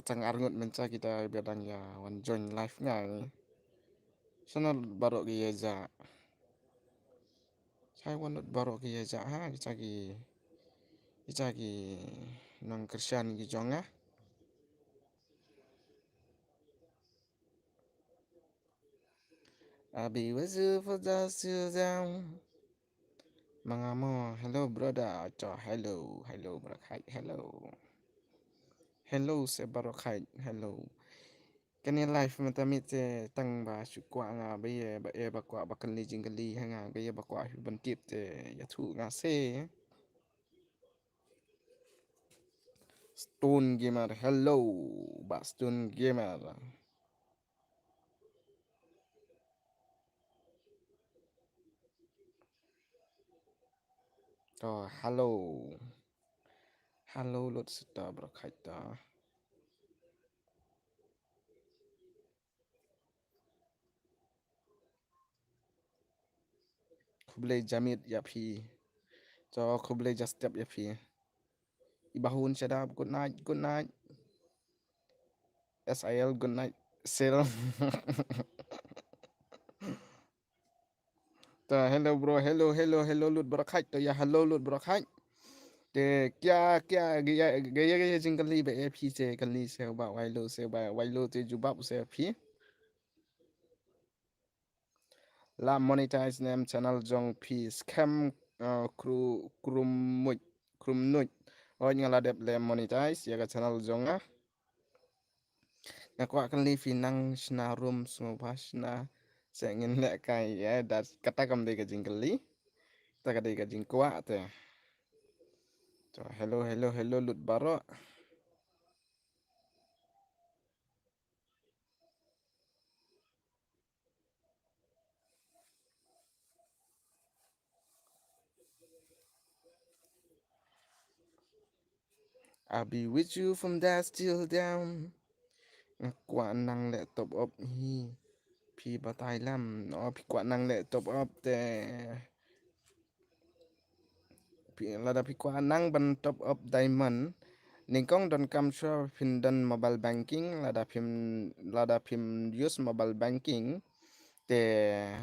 Tang arngut menca kita biadang ya wan join live ngai. Sana baru ki ya saya wanut baru ki ya ha ki nang kersian ki jonga. Abi wazu for the down. Mangamo, hello brother. Hello Barakai, hello. Hello se Barakai, hello. Kani live mata mit tang ba su kwa nga ba ba kwa ba kan li jingali nga ba kwa hu ban tip ya thu nga se. Stone gamer, hello. Ba Stone gamer. Oh, hello. Hello lot sita Barakai ta. Kublai jamit ya pi. So kublai just step ya pi. Ibahun shadab, good night, good night. SIL, good night. Sil. Hello bro, hello Lut Barakai. Ya hello Lut Barakai. क्या gaya jingkali ba ep se kali se ba wailo te jubab se pi la monetize name channel jong pi scam krum nuj o ngala dep le monetize ya channel jong a ngakwa kali finang sna room smo basna se ngin le kai ya dat kata kam de jingkali ta ka de jingkwa te hello Lut Baro. I'll be with you from dusk till down. Quả năng lệ top up hi phi bà tài lắm nó phi quả năng lệ top up te phi là đã phi quả năng ban top up diamond nên con don come show pin don mobile banking là đã phim use mobile banking te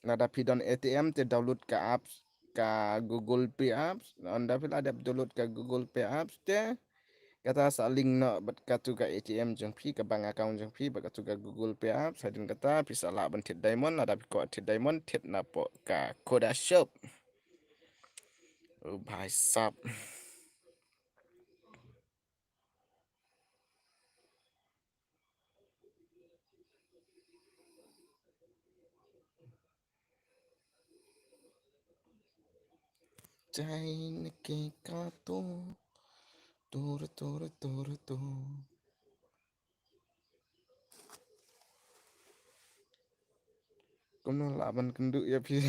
là đã phi don ATM te download ka apps ka Google Pay apps anda phi là đã download ka Google Pay apps te kata saling no bat katu ka ATM jeng pi ka bank account jeng pi ba katu ka Google Pay app sadin kata pi sala ban tit diamond ada pi ko tit diamond tit na po ka koda shop oh bhai sab jai ne ke ka to tur kono la ban kendu ya pi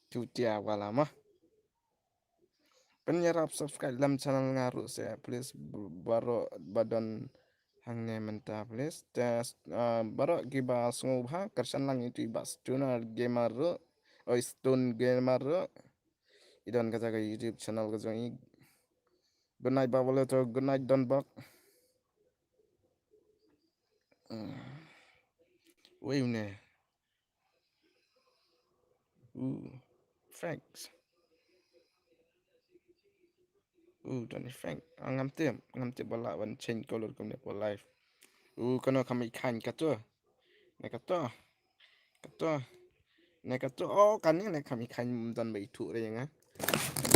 tu tia wala mah penyerap subscribe dalam channel ngaru saya please baro badon hangnya menta please tes baro giba sungubha kersan lang itu ibas tunar gamer o stone gamer idon kaza ka YouTube channel ka zongi good night babalo to good night don bok wait ne ooh thanks Tony Frank ngam tem bala wan change color kom ne po life kono kami kan kato ne kato ne kato oh kan ne kami kan don bai tu re nga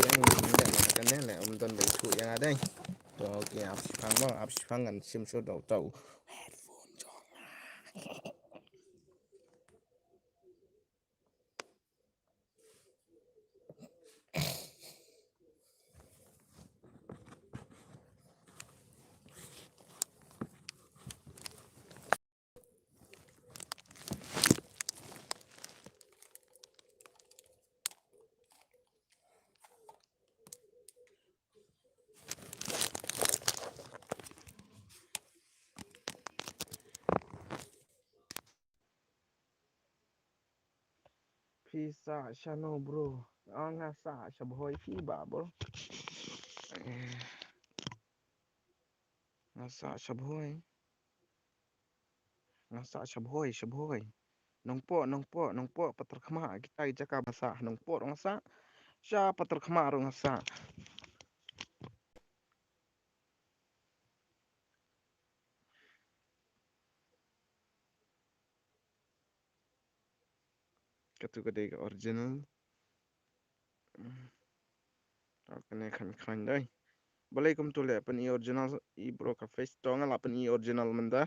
yang ne kan ne don bai tu yang ada to ki ap phang an sim so dau tau headphone jong sa siya no bro. Nga sa siya boy fiba bro. Nga sa siya boy. Nga sa siya boy. Nong po patrakhma kita ijaka basa nong po nga sa siya patrakhma ro nga sa. Katu original. Kene kan dai. Balai kum tule pen i original i bro ka face to nga la pen i original menda.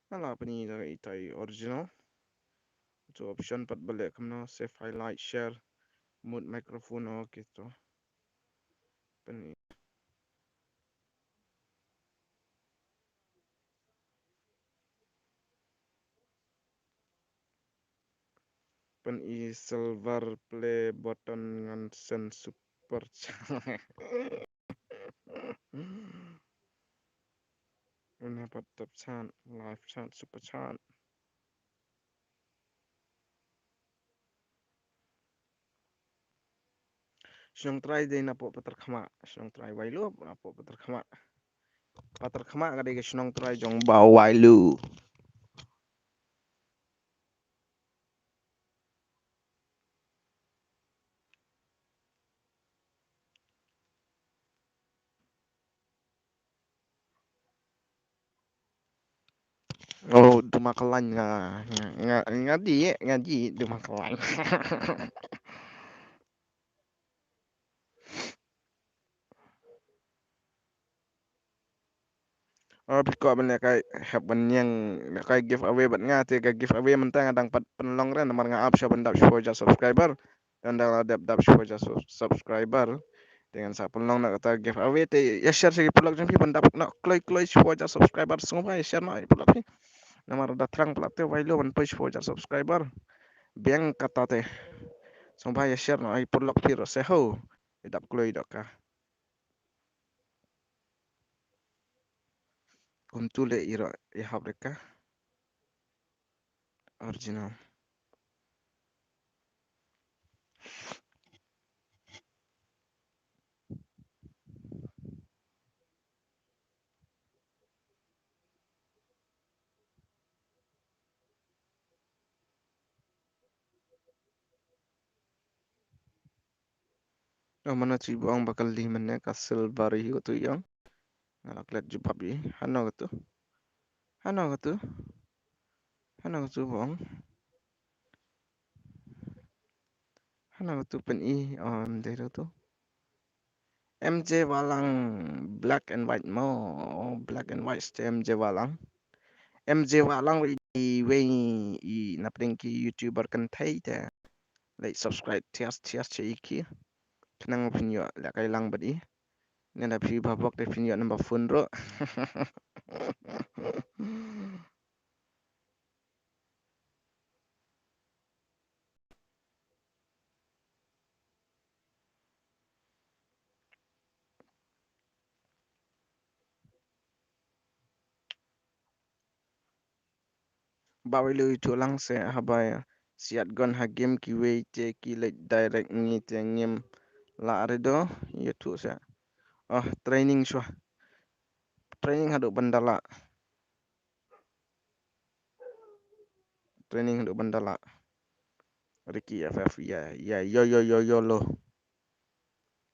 Nga la pen i itai original. Tu option pat balai kum no save highlight share mute microphone o gitu. Pen pen i silver play button ngan sen super chat. Ini pat top chat live chat super chat. Siang try din na po patrakhma. Siang try wailu na po patrakhma. Patrakhma kadai ke siang try jong ba wailu. Oh, dumakalan ngadi dumakalan. Oh, biko ban kai have ban yang kai giveaway ban nga te ka giveaway man tang adang pat penlong ren mar nga up shop dap for subscriber dan dah dap for subscriber dengan sa penlong nak kata giveaway te ya share segi pelak jang pi ban dap nak kloi for subscriber semua ya share nak pelak pi namar dah terang pelak te wailu ban push for subscriber biang kata te semua ya share nak pelak pi ro seho dap kloi dak ka kum tule ira ya habreka original. Oh, mana cibu ang bakal di mana kasel bari tu yang ngalak liat jubab ye hano tu hano tu hano tu bong hano tu pen i on dero tu MJ Walang black and white mo black and white ste MJ Walang we i napring ki YouTuber kan thai ta like subscribe tias che iki kenang pinyo la kai lang badi nena phi babok te pinyo number phone ro. Bawilu itu lang se habaya siat gon hagim ki wei te ki le direct ngi te ngim la redo itu se oh training hadu bandala Ricky FF ya yo lo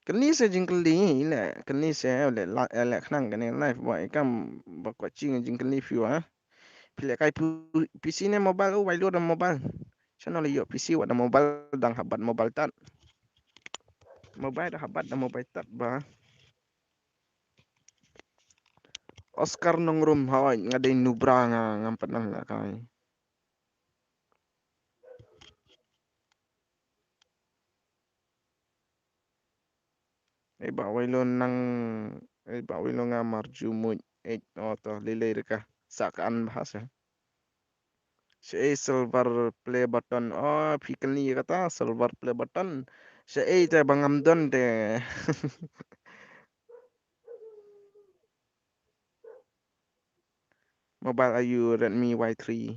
kini se jingkli le kini se le khnang kani live boy kam bakwa ching jingkli fiwa pile kai PC ne mobile o wailu da mobile channel yo PC wa da mobile dang habat mobile tat mobile da habat da mobile tat ba Oscar nongrum hawa ngadai nubra ngam panang la kai ba wailu nang ba wailu nga marju mu to lele reka sakan bahasa si silver play button oh fikir ni kata silver play button si te bangam don de mobile ayu Redmi Y3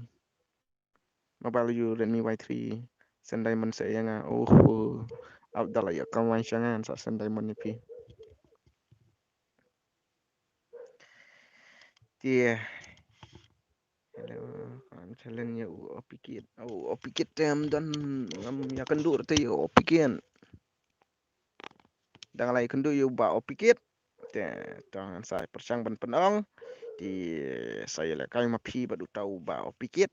mobile ayu Redmi Y3 Sendai man saya nga. Oh, Abdallah ya kawan syangan sa sendai man ni pi. Dia. Hello, kan challenge ya opikit. Opikit tem dan ya kendur te ya opikian. Dang lai kendur ya ba opikit. Te tangan saya persang ban penong. Di saya le kai mapi badu tahu ba opikit.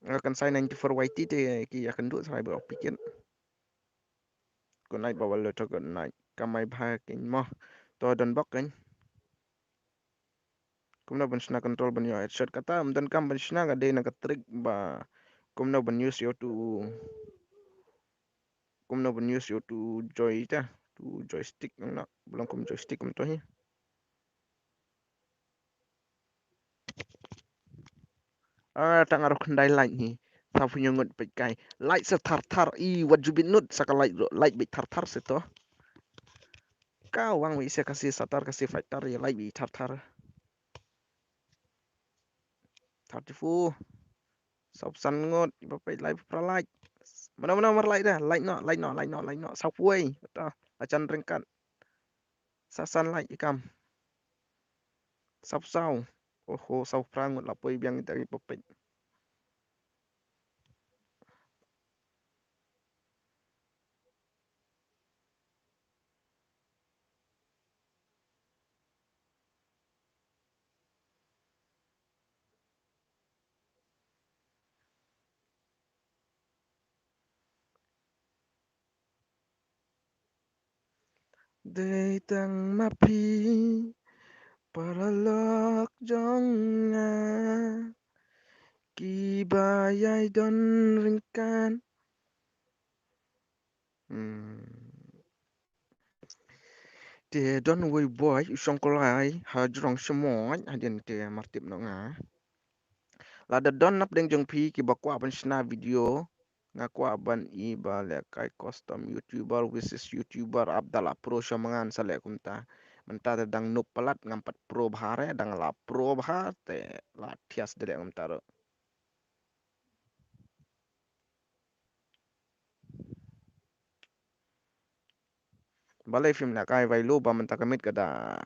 Akan saya 94 YT te ki ya kendur saya ba opikit. Ko naik bawal lo to ko naik. Kamai bha kin mo. To don bok kan. Kumna ban shna control ban yo headshot kata dan kam ban shna ga de na ka trick ba kumna ban use yo to joy ta to joystick na belum kum joystick kum to hi tak ngaruh kendai light ni sa punya ngut pe kai light sa thar thar I wajib nut sa ka light be thar thar se to ka wang wi se kasih satar kasih fighter ya light be thar thar 34 sop san ngot ba pe light pra light mana mana mar light dah light no sa puai ta acan ringkat sa san light ikam sap sau sau prang la poi biang dari popet Day tang mapi paralok jonga kibayay don ringkan te don way boy songkolai ha jrong semoy hadin te martip no nga la da don nap deng jong pi ki bakwa ban shna video nga kwa ban I ba le kai custom youtuber versus youtuber Abdallah Pro shamangan sale kumta menta te dang nup palat ngampat pro bhare dang la pro bha te la thias de kumta balai film la kai vai lo ba menta kamit kada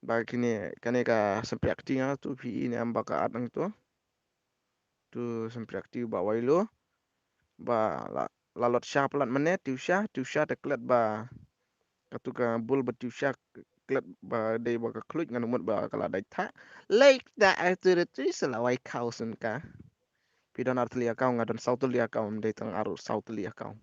ba kini kane ka sampai akting tu pi ini amba ka adang tu sampai aktif ba vai lo ba la lot sha plat mane tu sha te klet ba katu ka bul ba tu sha klet ba dei ba ka klut ngan mut ba kala dai tha like da tu tu sala wai kau sun ka pi don artli akau ngadon sautli akau dei tang aru sautli akau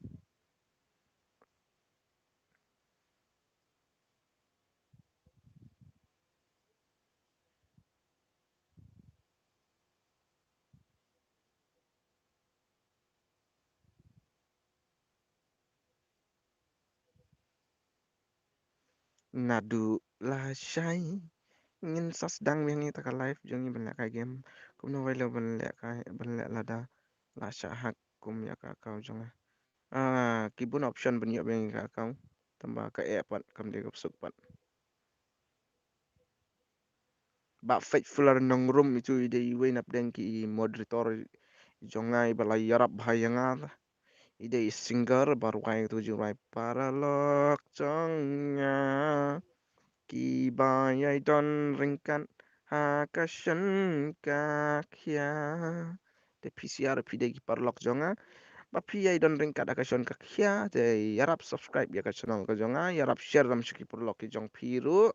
nadu la shai ngin sas dang wen ni taka live jong ni ben ka game kum no welo ben la da la sha hak kum ya ka kau jong kibun option ben yo ben ka kau tamba ka app pat kam de suk pat ba faithful nong room itu ide iwe nap den ki moderator jongai balai yarap bahayanga ide singer baru kai tu jurai paralok chonga ki bayai don ringkan hakashan kakya te PCR pide ki parlok jonga ba piyai don ringkat akashan kakya te yarap subscribe ya ka channel ka jonga yarap share lam shiki parlok ki jong piru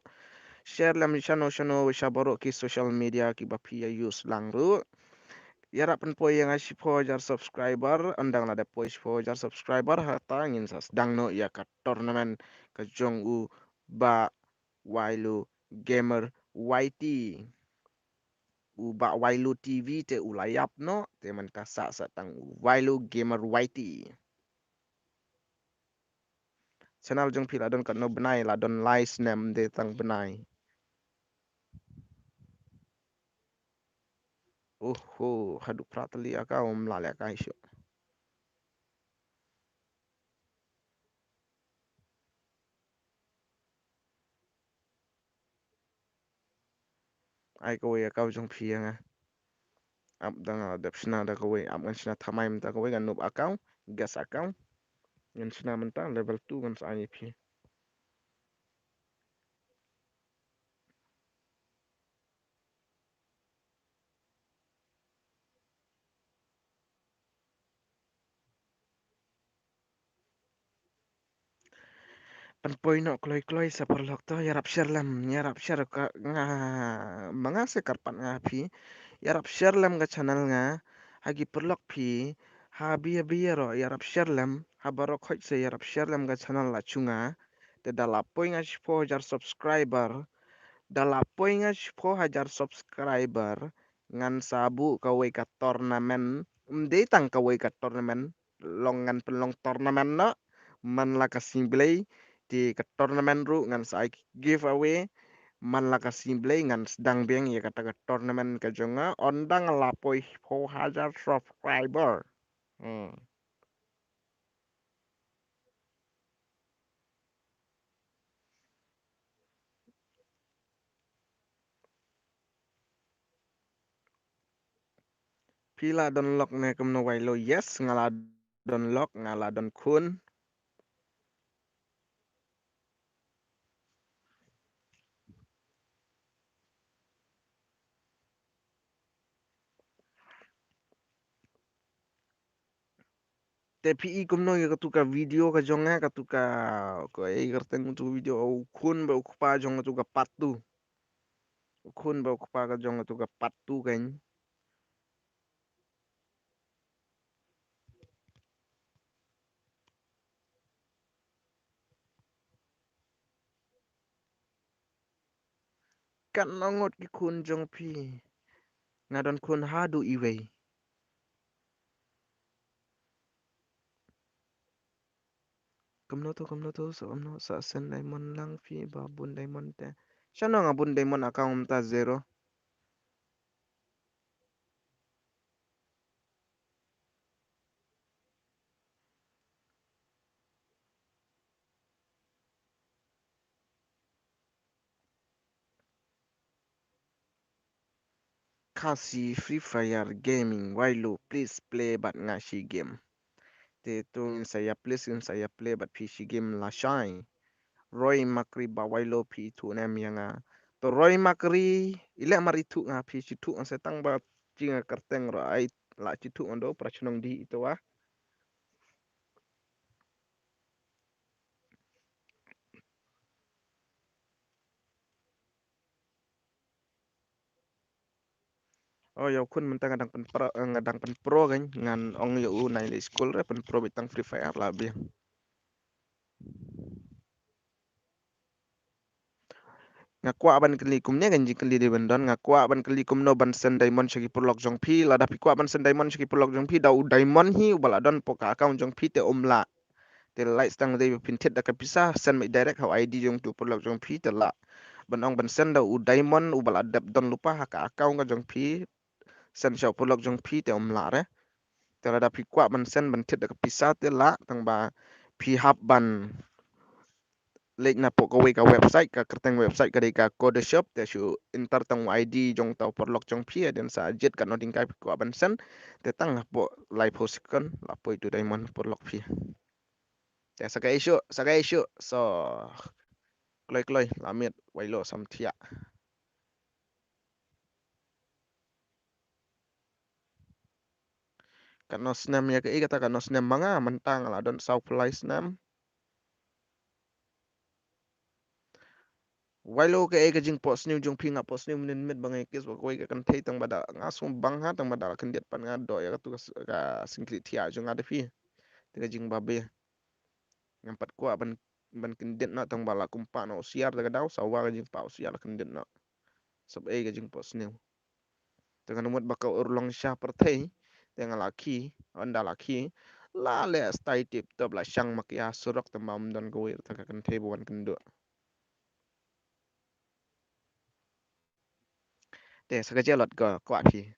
share lam shano shabaro ki social media ki ba piyai use langru yarap pen po yang ashi po jar subscriber andang la de po jar subscriber hata ngin sas dang no ya ka tournament ka jong u ba Wailu gamer YT uba Wailu TV te ulayap no te man kasa sa tang Wailu gamer YT channel jong pila don kat no benai la don live name de tang benai hadu pratali aka mlale aka isyo ai ko ya kau jong pia nga up dang adapsna da kawe up ngan sna thamai mta kawe gan noob account gas account ngan sna menta level 2 ngan sa IP. Pan point no kloi kloi sa perlok to yarap share lam yarap share ka nga manga se karpat nga phi yarap share lam ga channel nga hagi perlok phi ha bi ro yarap share lam ha baro khoj se yarap share lam ga channel la chunga te dala poi nga 4000 subscriber dalapoy nga 10,000 subscriber ngan sabu kaway ka tournament hindi tang kaway ka tournament longan pelong tournament na man la ka simple di ka tournament ru ngan sa giveaway man la ka simple ngan sedang beng ya kata ka tournament ka jonga ondang lapoy 4,000 subscriber. Hmm. Pila don lock ne kum no wailo yes ngala don lock ngala don kun. Te PI kumno ya katuka video ka jonga katuka ko ai garteng tu video au khun ba ukpa jonga tu ka patu khun ba ukpa ka jonga tu ka patu kan kan nongot ki khun jong pi ngadon khun hadu iwei kumno tu so amno sa sen diamond lang pi ba bun diamond te shano nga bun diamond account ta zero kasi free fire gaming wailo please play but ngashi game te tu saya please saya play but PC game la shine Roy Makri bawai lo pi tu nem yang to Roy Makri ile mari tu nga pi si tu ang setang ba jinga kerteng ro ai la ci tu ondo prachunong di itu wa oh ya kun mentang ngadang pen pro kan ngan ong yo nai le school re pen pro bitang free fire la bi ngakwa ban kli kum ne gan ji kli de ban don ngakwa ban kli kum no ban sen diamond chagi pulok jong pi la da pi kwa ban sen diamond chagi pulok jong pi da u diamond hi bala don poka account jong pi te omla te light stang de pin tet da ka pisa send me direct how id jong tu pulok jong pi te la ban ong ban sen da u diamond u bala dep don lupa ha ka account ga jong pi sen shaw pulok jong pi te omla re te la da pi kwa ban sen ban tet da ka pisa te la tang ba pi hap ban lek na po kawe ka website ka kerteng website ka de ka code shop te shu intar tang id jong tau porlok jong pi den sa jet ka no ding kai ko ban sen te tang po live host kan la po itu diamond porlok pi te sa ka issue so kloi kloi lamit wailo sam thia kan no snam ya ka i kata kan no snam manga mentang la don sau fly snam wailo ke e ka jing post new jong pi nga post new min mit bangai kes ba koi ka kan thei tang bada nga sum bang ha tang bada kan det pan nga do ya ka tu ka singkri thia jong ada pi te ka jing babe yang pat ko ban kin det na tang bala kumpa no siar daga daw sa wa jing pa siar kan det na sab e ga jing post new dengan umut baka urlong sha perthei dengan laki anda laki la le stai tip to bla shang mak ya surok tamam don go wir ta kan thei bon kan do te sa ga jelot go kwa pi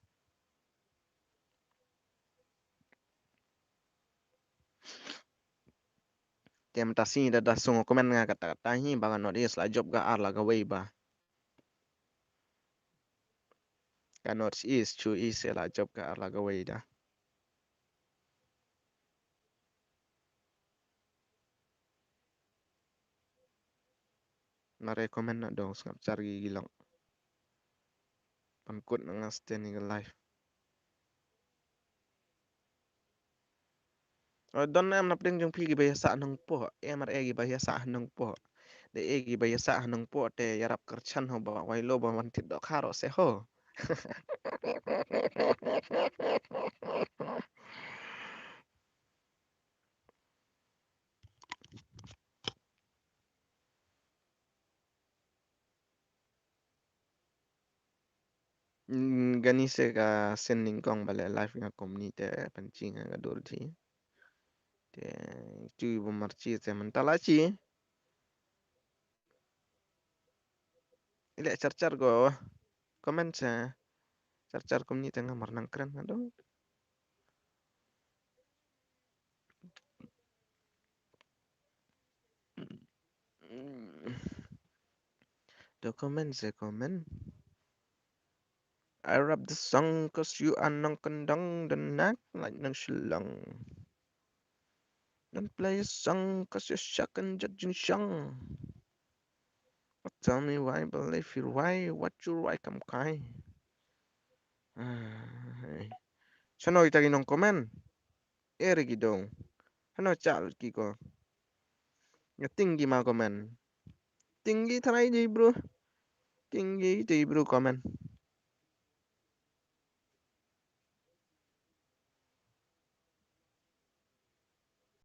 tem ta si da songo komen nga kata kata hi ba no is la job ga ar la ga wei ba Ka North East, Chu East la job ka arla gawai dah. Na recommend na dong ngap cari gilang. Pankut na nga stay life. Don em nap ding jong pi gi bahasa nang po. Em ar egi bahasa nang po. De egi bahasa nang po te yarap kerchan ho ba wai lo ba man tit do kharo se ho. Gani se ka sending kong bale live nga community pancing nga dorji. Te tu bo marchi te mentala chi. Ile char go comment sa char community nga marnang keren ado. The comment se comment. I rap the song cause you are nang kendang dan nak like nang shilang. Don't play a song cause you're shock and judging song. Tell me why believe you why what you why come kai. Sanoy tagi nong komen. Ere gidong. Ano chal kiko. Ya tinggi ma komen. Tinggi try di bro. Tinggi di bro komen.